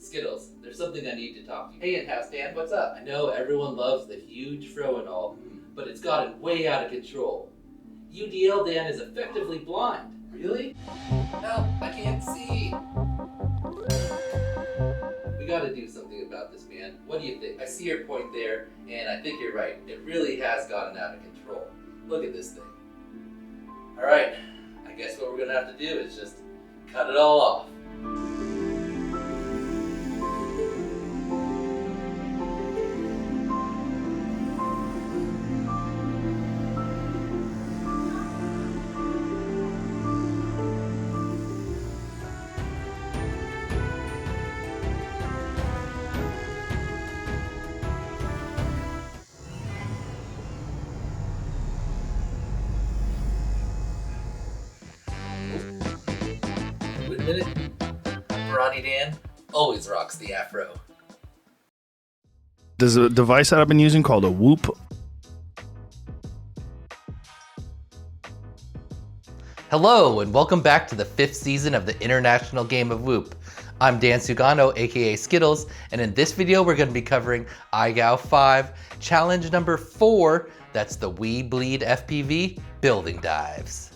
Skittles, there's something I need to talk to you. Hey, in-house Dan, what's up? I know everyone loves the huge fro and all, but it's gotten way out of control. UDL Dan is effectively blind. Really? Help, I can't see. We gotta do something about this, man. What do you think? I see your point there, and I think you're right. It really has gotten out of control. Look at this thing. Alright, I guess what we're gonna have to do is just cut it all off. Wait a minute. Ronnie Dan always rocks the afro. There's a device that I've been using called a Whoop. Hello, and welcome back to the 5th season of the International Game of Whoop. I'm Dan Sugano, aka Skittles, and in this video we're going to be covering IGOW5, challenge number 4, that's the weBLEEDfpv building dives.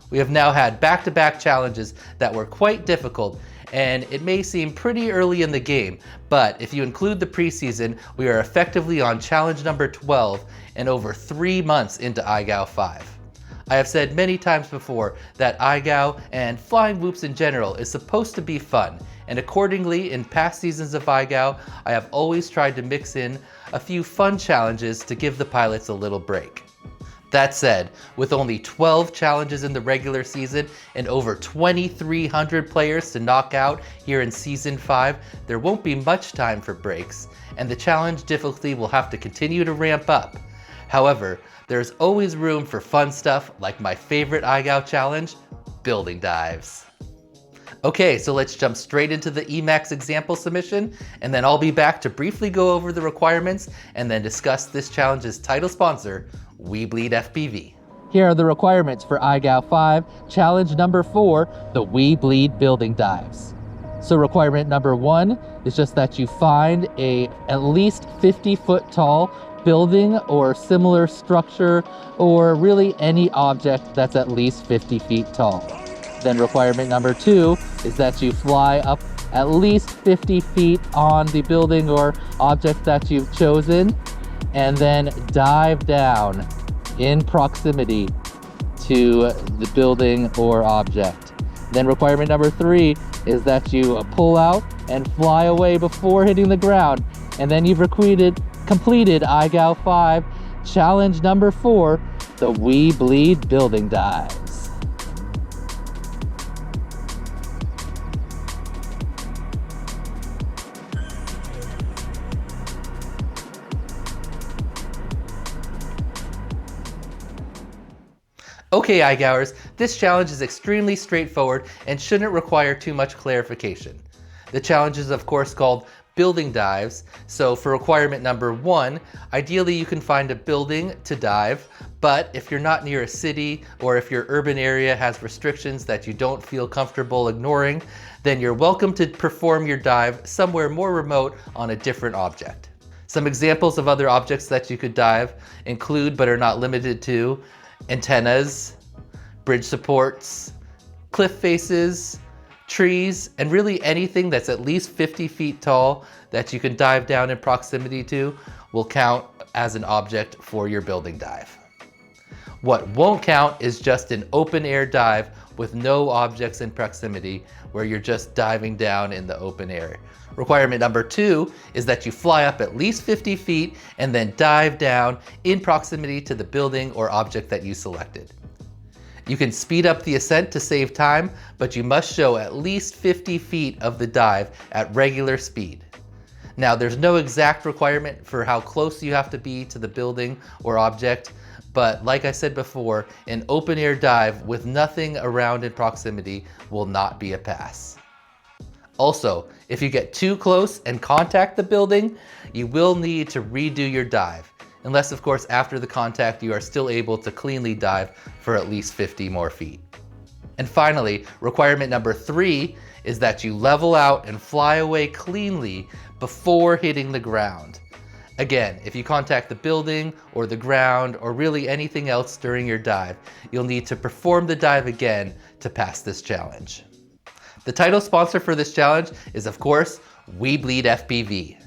We have now had back-to-back challenges that were quite difficult, and it may seem pretty early in the game, but if you include the preseason, we are effectively on challenge number 12 and over 3 months into IGOW5. I have said many times before that IGOW and flying whoops in general is supposed to be fun, and accordingly in past seasons of IGOW, I have always tried to mix in a few fun challenges to give the pilots a little break. That said, with only 12 challenges in the regular season and over 2,300 players to knock out here in Season 5, there won't be much time for breaks, and the challenge difficulty will have to continue to ramp up. However, there's always room for fun stuff like my favorite IGOW challenge, building dives. Okay, so let's jump straight into the EMAX example submission, and then I'll be back to briefly go over the requirements and then discuss this challenge's title sponsor, weBLEEDfpv. Here are the requirements for IGOW5, challenge number 4, the WEBLEED building dives. So requirement number 1 is just that you find a at least 50-foot tall building or similar structure, or really any object that's at least 50 feet tall. Then requirement number 2 is that you fly up at least 50 feet on the building or object that you've chosen, and then dive down in proximity to the building or object. Then requirement number 3 is that you pull out and fly away before hitting the ground, and then you've completed IGOW5, challenge number 4, the WEBLEED building dives. Okay, IGOWers, this challenge is extremely straightforward and shouldn't require too much clarification. The challenge is of course called building dives, so for requirement number 1, ideally you can find a building to dive, but if you're not near a city or if your urban area has restrictions that you don't feel comfortable ignoring, then you're welcome to perform your dive somewhere more remote on a different object. Some examples of other objects that you could dive include, but are not limited to, antennas, bridge supports, cliff faces, trees, and really anything that's at least 50 feet tall that you can dive down in proximity to will count as an object for your building dive. What won't count is just an open air dive with no objects in proximity where you're just diving down in the open air. Requirement number 2 is that you fly up at least 50 feet and then dive down in proximity to the building or object that you selected. You can speed up the ascent to save time, but you must show at least 50 feet of the dive at regular speed. Now, there's no exact requirement for how close you have to be to the building or object, but like I said before, an open air dive with nothing around in proximity will not be a pass. Also, if you get too close and contact the building, you will need to redo your dive, unless of course after the contact you are still able to cleanly dive for at least 50 more feet. And finally, requirement number 3 is that you level out and fly away cleanly before hitting the ground. Again, if you contact the building or the ground or really anything else during your dive, you'll need to perform the dive again to pass this challenge. The title sponsor for this challenge is, of course, weBLEEDfpv.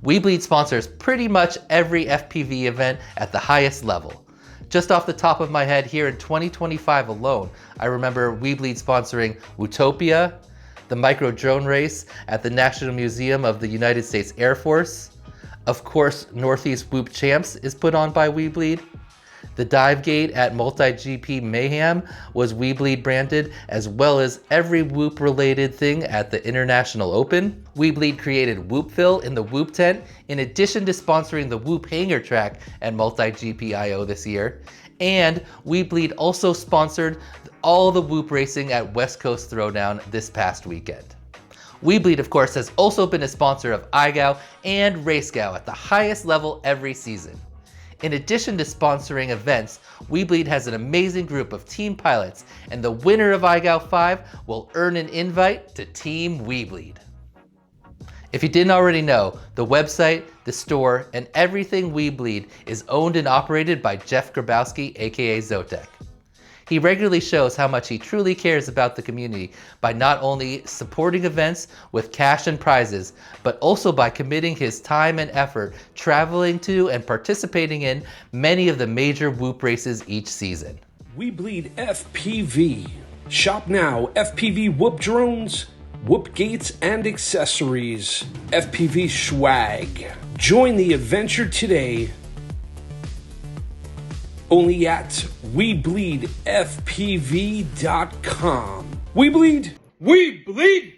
weBLEED sponsors pretty much every FPV event at the highest level. Just off the top of my head, here in 2025 alone, I remember weBLEED sponsoring Wootopia, the micro drone race at the National Museum of the United States Air Force. Of course, Northeast Whoop Champs is put on by weBLEED. The dive gate at Multi-GP Mayhem was weBLEED branded, as well as every Whoop related thing at the International Open. weBLEED created WhoopFill in the Whoop tent, in addition to sponsoring the Whoop hanger track at Multi-GP IO this year. And weBLEED also sponsored all the Whoop racing at West Coast Throwdown this past weekend. weBLEED, of course, has also been a sponsor of IGOW and RaceGOW at the highest level every season. In addition to sponsoring events, weBLEED has an amazing group of team pilots, and the winner of IGOW 5 will earn an invite to Team weBLEED. If you didn't already know, the website, the store, and everything weBLEED is owned and operated by Jeff Grabowski, aka Zotek. He regularly shows how much he truly cares about the community by not only supporting events with cash and prizes, but also by committing his time and effort traveling to and participating in many of the major Whoop races each season. weBLEEDfpv. Shop now, FPV Whoop drones, Whoop gates and accessories, FPV swag. Join the adventure today. Only at weBLEEDfpv.com. WeBLEED! WeBLEED!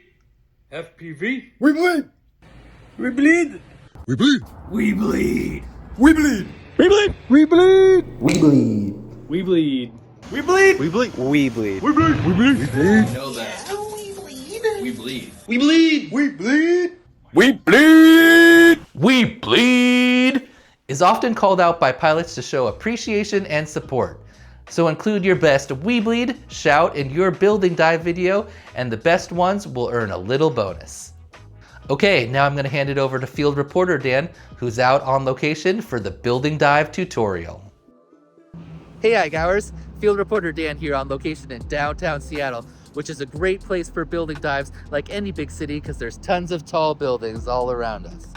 FPV! WeBLEED! WeBLEED! WeBLEED! WeBLEED! WeBLEED! WeBLEED! WeBLEED! WEBLEED. WeBLEED! WeBLEED! WeBLEED! WEBLEED. WeBLEED! WeBLEED! Know that. We bleed. We bleed! We bleed! weBLEED is often called out by pilots to show appreciation and support. So include your best weBLEED shout in your building dive video, and the best ones will earn a little bonus. Okay, now I'm gonna hand it over to field reporter Dan, who's out on location for the building dive tutorial. Hey iGoers, field reporter Dan here on location in downtown Seattle, which is a great place for building dives like any big city because there's tons of tall buildings all around us.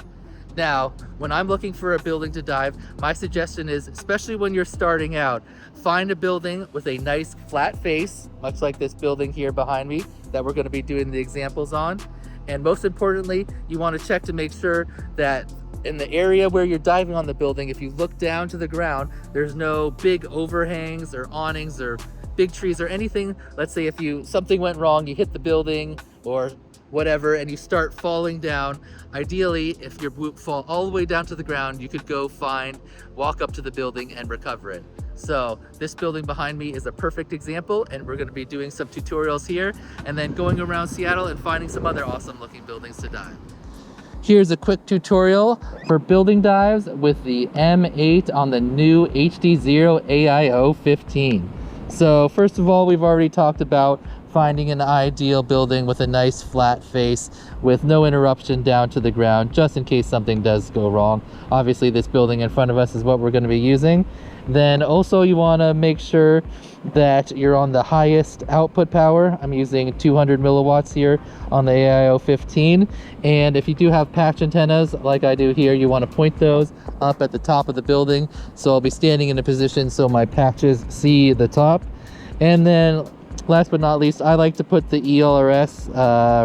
Now, when I'm looking for a building to dive, my suggestion is, especially when you're starting out, find a building with a nice flat face, much like this building here behind me that we're going to be doing the examples on. And most importantly, you want to check to make sure that in the area where you're diving on the building, if you look down to the ground, there's no big overhangs or awnings or big trees or anything. Let's say if something went wrong, you hit the building or whatever, and you start falling down. Ideally, if your Whoop fall all the way down to the ground, you could walk up to the building and recover it. So this building behind me is a perfect example, and we're going to be doing some tutorials here and then going around Seattle and finding some other awesome looking buildings to dive. Here's a quick tutorial for building dives with the M8 on the new HD0 AIO 15. So first of all, we've already talked about finding an ideal building with a nice flat face with no interruption down to the ground, just in case something does go wrong. Obviously this building in front of us is what we're going to be using. Then also you want to make sure that you're on the highest output power. I'm using 200 milliwatts here on the AIO 15, and if you do have patch antennas like I do here, you want to point those up at the top of the building. So I'll be standing in a position so my patches see the top. And then last but not least, I like to put the ELRS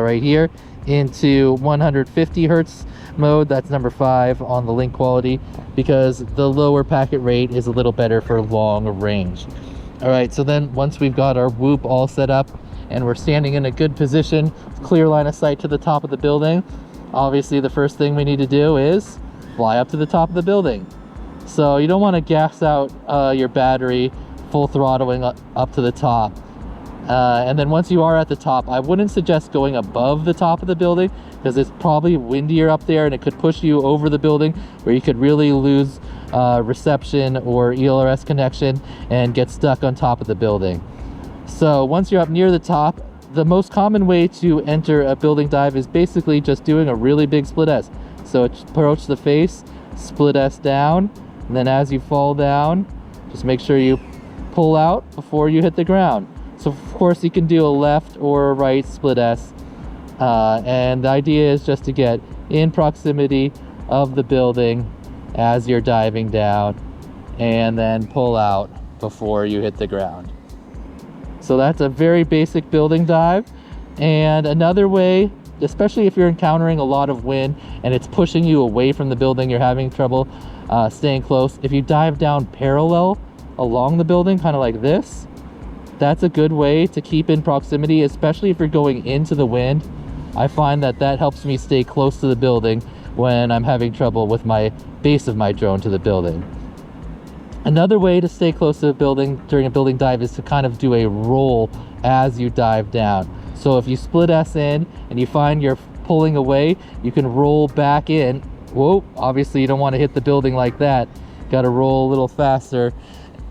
right here into 150 hertz mode. That's number 5 on the link quality, because the lower packet rate is a little better for long range. All right, so then once we've got our Whoop all set up and we're standing in a good position, clear line of sight to the top of the building, obviously the first thing we need to do is fly up to the top of the building. So you don't want to gas out your battery, full throttling up to the top. And then once you are at the top, I wouldn't suggest going above the top of the building, because it's probably windier up there and it could push you over the building, where you could really lose reception or ELRS connection and get stuck on top of the building. So once you're up near the top, the most common way to enter a building dive is basically just doing a really big split S. So approach the face, split S down, and then as you fall down, just make sure you pull out before you hit the ground. So of course you can do a left or a right split S. And the idea is just to get in proximity of the building as you're diving down, and then pull out before you hit the ground. So that's a very basic building dive. And another way, especially if you're encountering a lot of wind and it's pushing you away from the building, you're having trouble staying close, if you dive down parallel along the building, kind of like this, that's a good way to keep in proximity, especially if you're going into the wind. I find that that helps me stay close to the building when I'm having trouble with my base of my drone to the building. Another way to stay close to the building during a building dive is to kind of do a roll as you dive down. So if you split S in and you find you're pulling away, you can roll back in. Whoa, obviously you don't want to hit the building like that. Got to roll a little faster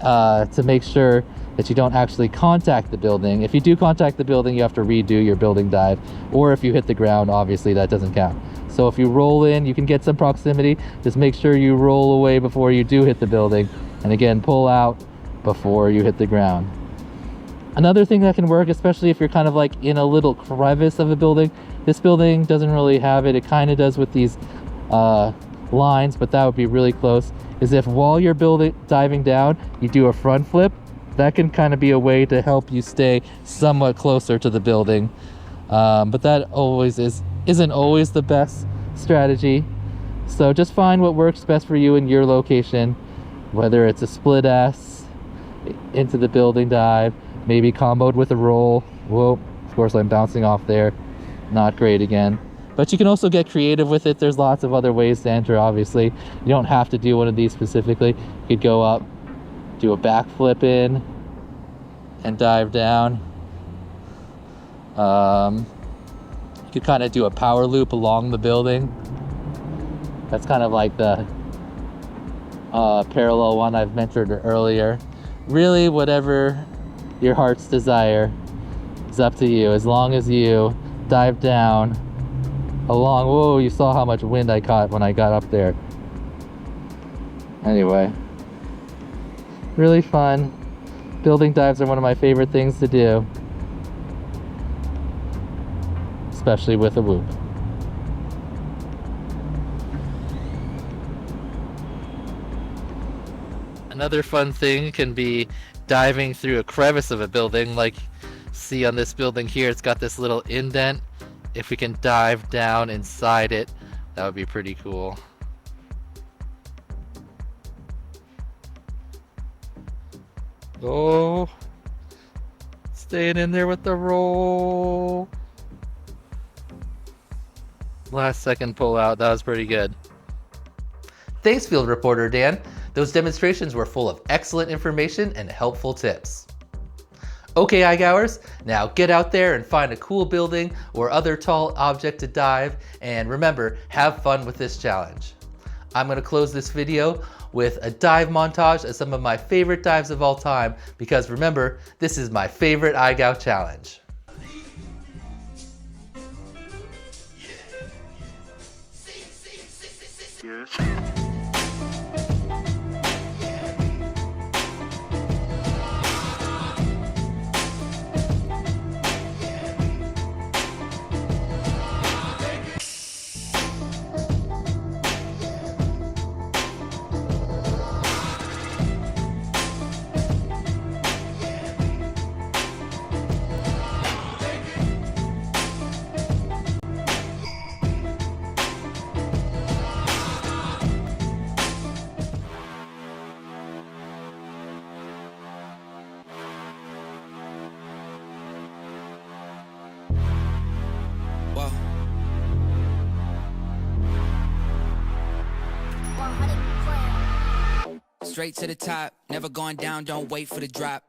to make sure that you don't actually contact the building. If you do contact the building, you have to redo your building dive. Or if you hit the ground, obviously that doesn't count. So if you roll in, you can get some proximity. Just make sure you roll away before you do hit the building. And again, pull out before you hit the ground. Another thing that can work, especially if you're kind of like in a little crevice of a building, this building doesn't really have it. It kind of does with these lines, but that would be really close, is if while you're diving down, you do a front flip. That can kind of be a way to help you stay somewhat closer to the building. But that isn't always the best strategy. So just find what works best for you in your location, whether it's a split S into the building dive, maybe comboed with a roll. Whoa, of course I'm bouncing off there. Not great again. But you can also get creative with it. There's lots of other ways to enter, obviously. You don't have to do one of these specifically. You could go up, do a backflip in, and dive down. You could kind of do a power loop along the building. That's kind of like the parallel one I've mentioned earlier. Really, whatever your heart's desire is up to you, as long as you dive down along. Whoa, you saw how much wind I caught when I got up there. Anyway, really fun. Building dives are one of my favorite things to do, especially with a whoop. Another fun thing can be diving through a crevice of a building, like see on this building here, it's got this little indent. If we can dive down inside it, that would be pretty cool. Oh, staying in there with the roll. Last second pull out, that was pretty good. Thanks, field reporter Dan. Those demonstrations were full of excellent information and helpful tips. Okay, iGoers, now get out there and find a cool building or other tall object to dive, and remember, have fun with this challenge. I'm going to close this video with a dive montage of some of my favorite dives of all time, because remember, this is my favorite iGow challenge. Straight to the top, never going down, don't wait for the drop.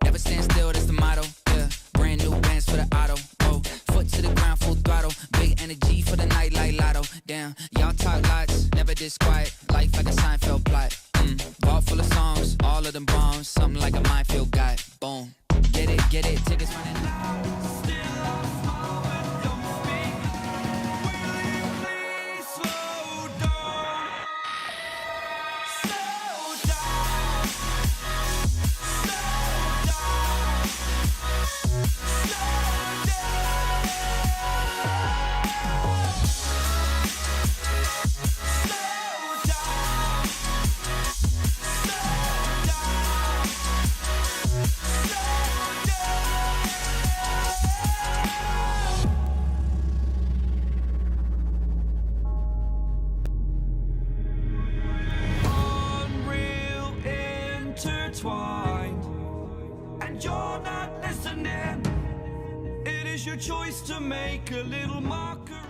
Never stand still, that's the motto, yeah. Brand new bands for the auto, oh. Foot to the ground, full throttle. Big energy for the night like lotto. Damn, y'all talk lots, never this quiet. Life like a Seinfeld plot. Vault full of songs, all of them bombs. Something like a minefield guy, boom. Get it, is your choice to make a little mockery.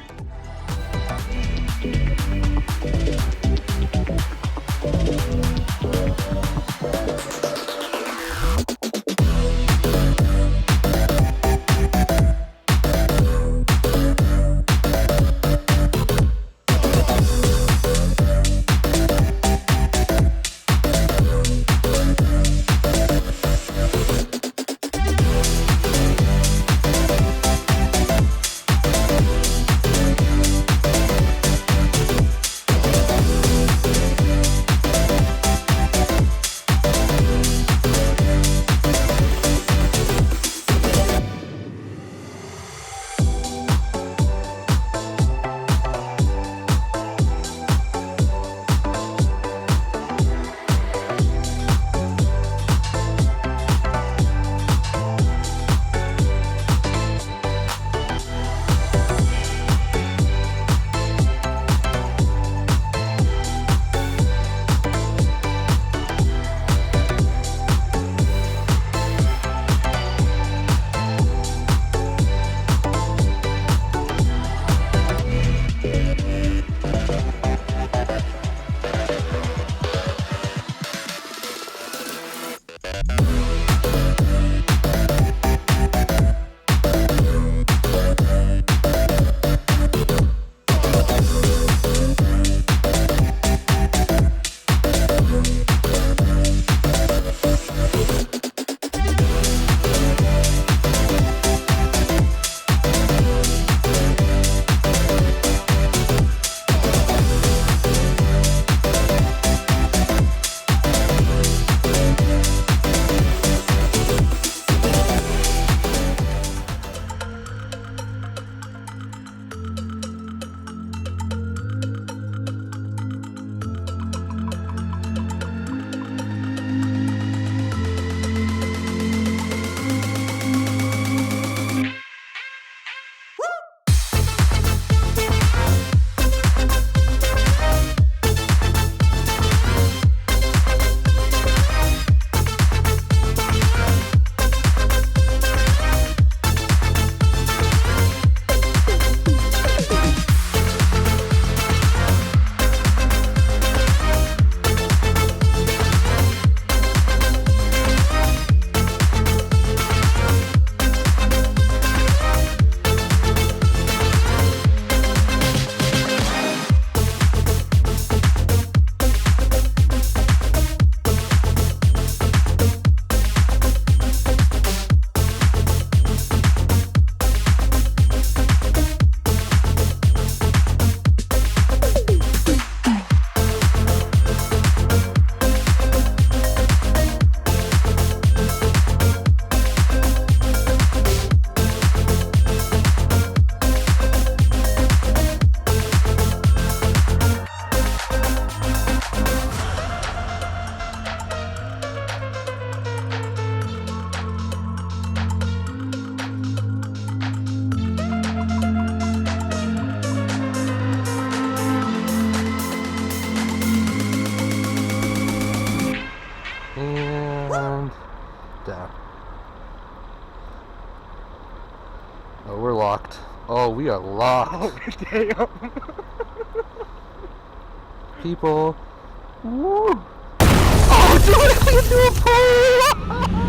down. Oh, we're locked. Oh, we are locked. Damn. People. Woo. Oh, dude, we threw a pole!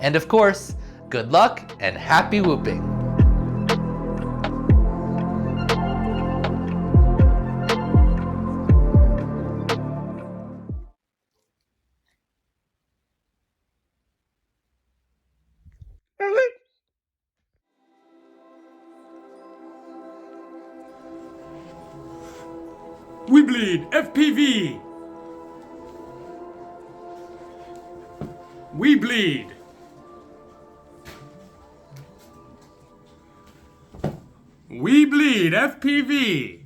And of course, good luck and happy whooping. weBLEEDfpv. weBLEED. weBLEEDfpv.